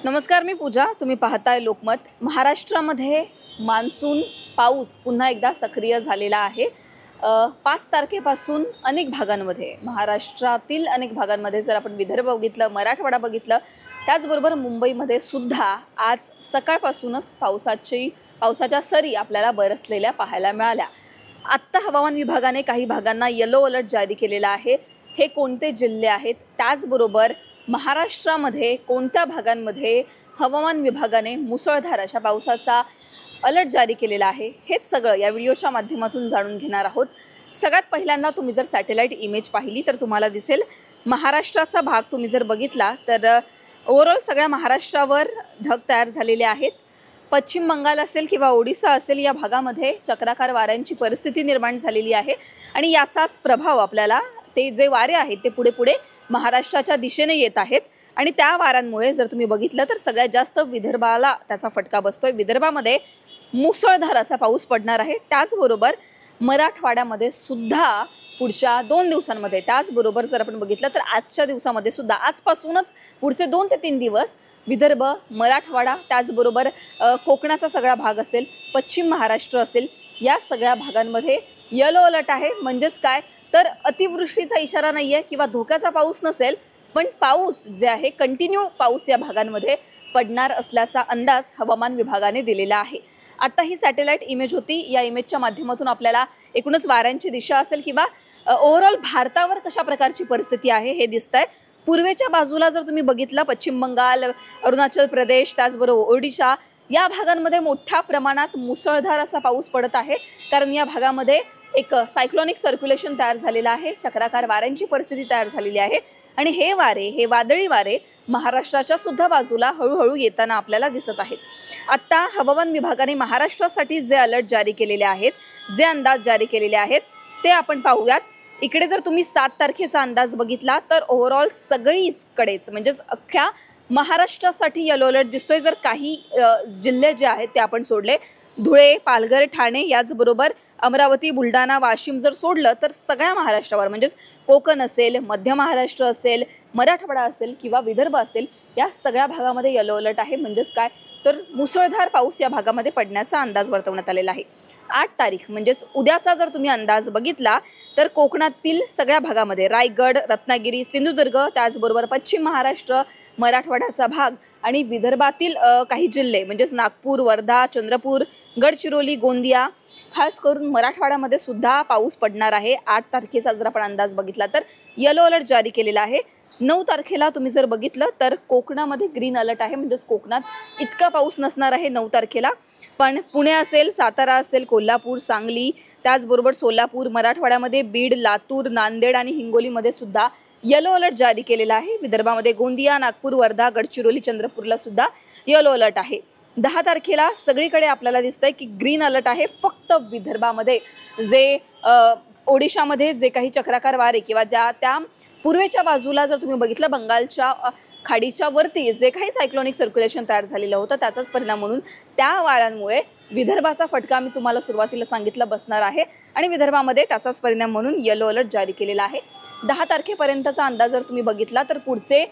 नमस्कार, मी पूजा. तुम्ही पाहताय लोकमत. महाराष्ट्रामध्ये मान्सून पाऊस पुन्हा एकदा सक्रिय झालेला आहे. 5 तारखेपासून अनेक भागांमध्ये, महाराष्ट्रातील अनेक भागांमध्ये, जर आपण विदर्भ बघितलं, मराठवाडा बघितलं, त्याचबरोबर मुंबईमध्ये सुद्धा आज सकाळपासूनच पावसाच्या सरी आपल्याला बरसलेल्या पाहायला मिळाल्या. आत्ता हवामान विभागाने काही भागांना येलो अलर्ट जारी केलेला आहे. हे कोणते जिल्हे आहेत, त्याचबरोबर महाराष्ट्रामध्ये कोणत्या भागांमध्ये हवामान विभागाने मुसळधार अशा पावसाचा अलर्ट जारी केलेला आहे, हेच सगळं या व्हिडिओच्या माध्यमातून जाणून घेणार आहोत. सगळ्यात पहिल्यांदा तुम्ही जर सॅटेलाइट इमेज पाहिली तर तुम्हाला दिसेल महाराष्ट्राचा भाग तुम्ही जर बघितला तर ओव्हरऑल सगळ्या महाराष्ट्रावर ढग तयार झालेले आहेत. पश्चिम बंगाल असेल किंवा ओडिसा असेल, या भागामध्ये चक्राकार वाऱ्यांची परिस्थिती निर्माण झालेली आहे आणि याचाच प्रभाव आपल्याला, ते जे वारे आहेत ते पुढे पुढे महाराष्ट्राच्या दिशेने येत आहेत आणि त्या वाऱ्यांमुळे जर तुम्ही बघितलं तर सगळ्यात जास्त विदर्भाला त्याचा फटका बसतोय. विदर्भामध्ये मुसळधार असा पाऊस पडणार आहे. त्याचबरोबर मराठवाड्यामध्ये सुद्धा पुढच्या 2 दिवसांमध्ये, त्याचबरोबर जर आपण बघितलं तर आजच्या दिवसामध्ये सुद्धा, आजपासूनच पुढचे 2 ते 3 दिवस विदर्भ, मराठवाडा, त्याचबरोबर कोकणाचा सगळा भाग असेल, पश्चिम महाराष्ट्र असेल, या सगळ्या भागांमध्ये येलो अलर्ट आहे. म्हणजेच काय तर अतिवृष्टीचा इशारा नाही आहे किंवा धोक्याचा पाऊस नसेल, पण पाऊस जे आहे, कंटिन्यू पाऊस या भागांमध्ये पडणार असल्याचा अंदाज हवामान विभागाने दिलेला आहे. आता ही सॅटेलाइट इमेज होती. या इमेजच्या माध्यमातून आपल्याला एकूणच वाऱ्यांची दिशा असेल किंवा ओव्हरऑल भारतावर कशा प्रकारची परिस्थिती आहे हे दिसतंय. पूर्वेच्या बाजूला जर तुम्ही बघितलं, पश्चिम बंगाल, अरुणाचल प्रदेश, त्याचबरोबर ओडिशा, या भागांमध्ये मोठ्या प्रमाणात मुसळधार असा पाऊस पडत आहे. कारण या भागामध्ये एक सायक्लॉनिक सर्क्युलेशन तयार झालेलं आहे, चक्राकार वाऱ्यांची परिस्थिती तयार झालेली आहे आणि हे वारे, हे वादळी वारे महाराष्ट्राच्या सुद्धा बाजूला हळूहळू येताना आपल्याला दिसत आहेत. आत्ता हवामान विभागाने महाराष्ट्रासाठी जे अलर्ट जारी केलेले आहेत, जे अंदाज जारी केलेले आहेत, ते आपण पाहूयात. इकडे जर तुम्ही 7 तारखेचा अंदाज बघितला तर ओव्हरऑल सगळीकडेच, म्हणजेच अख्ख्या महाराष्ट्रासाठी येलो अलर्ट दिसतोय. जर काही जिल्हे जे आहेत ते आपण सोडले, धुळे, पालघर, ठाणे, याचबरोबर अमरावती, बुलढाणा, वाशिम जर सोडलं तर सगळ्या महाराष्ट्रावर, म्हणजेच कोकण असेल, मध्य महाराष्ट्र असेल, मराठवाडा असेल किंवा विदर्भ असेल, या सगळ्या भागामध्ये येलो अलर्ट आहे. म्हणजेच काय तर मुसळधार पाऊस या भागामध्ये पडण्याचा अंदाज वर्तवण्यात आलेला आहे. 8 तारीख म्हणजेच उद्याचा जर तुम्ही अंदाज बघितला तर कोकणातील सगळ्या भागामध्ये, रायगड, रत्नागिरी, सिंधुदुर्ग, त्याचबरोबर पश्चिम महाराष्ट्र, मराठवाड्याचा भाग आणि विदर्भातील काही जिल्हे, म्हणजेच नागपूर, वर्धा, चंद्रपूर, गडचिरोली, गोंदिया, खास करून मराठवाड्यामध्ये सुद्धा पाऊस पडणार आहे. 8 तारखेचा जर आपण अंदाज बघितला तर येलो अलर्ट जारी केलेला आहे. 9 तारखेला तुम्ही जर बघितलं तर कोकणामध्ये ग्रीन अलर्ट आहे. म्हणजेच कोकणात इतका पाऊस नसणार आहे 9 तारखेला, पण पुणे असेल, सातारा असेल, कोल्हापूर, सांगली, त्याचबरोबर सोलापूर, मराठवाड्यामध्ये बीड, लातूर, नांदेड आणि हिंगोलीमध्ये सुद्धा येलो अलर्ट जारी केलेला आहे. विदर्भामध्ये गोंदिया, नागपूर, वर्धा, गडचिरोली, चंद्रपूरला सुद्धा येलो अलर्ट आहे. 10 तारखेला सगळीकडे आपल्याला दिसतंय की ग्रीन अलर्ट आहे. फक्त विदर्भामध्ये जे ओडिशामध्ये जे काही चक्राकार वारे किंवा त्या पूर्वेच्या बाजूला जर तुम्ही बघितलं, बंगालच्या खाडीच्या वरती जे काही सायक्लॉनिक सर्क्युलेशन तयार झालेलं होतं, त्याचाच परिणाम म्हणून त्या वाऱ्यांमुळे विदर्भाचा फटका मी तुम्हाला सुरुवातीला सांगितलं बसणार आहे आणि विदर्भामध्ये त्याचाच परिणाम म्हणून येलो अलर्ट जारी केलेला आहे. 10 तारखेपर्यंतचा अंदाज जर तुम्ही बघितला तर पुढचे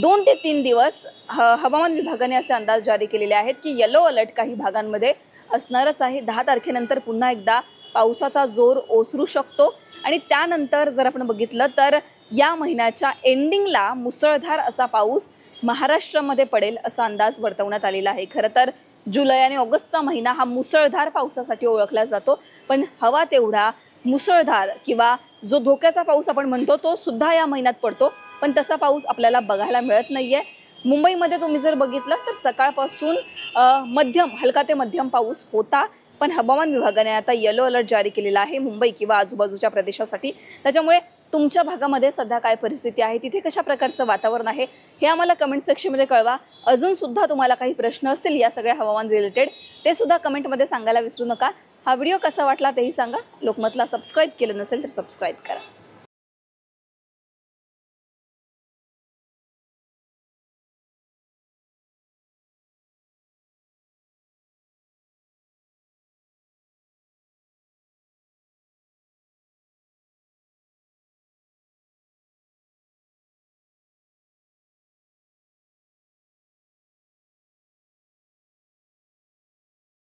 2 ते 3 दिवस हवामान विभागाने असे अंदाज जारी केलेले आहेत की येलो अलर्ट काही भागांमध्ये असणारच आहे. 10 तारखेनंतर पुन्हा एकदा पावसाचा जोर ओसरू शकतो आणि त्यानंतर जर आपण बघितलं तर या महिन्याच्या एंडिंगला मुसळधार असा पाऊस महाराष्ट्रामध्ये पडेल असा अंदाज वर्तवण्यात आलेला आहे. खरं तर जुलै आणि ऑगस्टचा महिना हा मुसळधार पावसासाठी ओळखला जातो, पण हवा तेवढा मुसळधार किंवा जो धोक्याचा पाऊस आपण म्हणतो तो सुद्धा या महिन्यात पडतो, पण तसा पाऊस आपल्याला बघायला मिळत नाहीये. मुंबईमध्ये तुम्ही जर बघितलं तर सकाळपासून हलका ते मध्यम पाऊस होता, पण हवामान विभागाने आता येलो अलर्ट जारी केलेला आहे मुंबई किंवा आजूबाजूच्या प्रदेशासाठी. त्याच्यामुळे तुमच्या भागामध्ये सध्या काय परिस्थिती आहे, तिथे कशा प्रकारचं वातावरण आहे, हे आम्हाला कमेंट सेक्शनमध्ये कळवा. अजून सुद्धा तुम्हाला काही प्रश्न असतील या सगळ्या हवामान रिलेटेड, ते सुद्धा कमेंटमध्ये सांगायला विसरू नका. हा व्हिडिओ कसा वाटला तेही सांगा. लोकमतला सबस्क्राईब केलं नसेल तर सबस्क्राईब करा.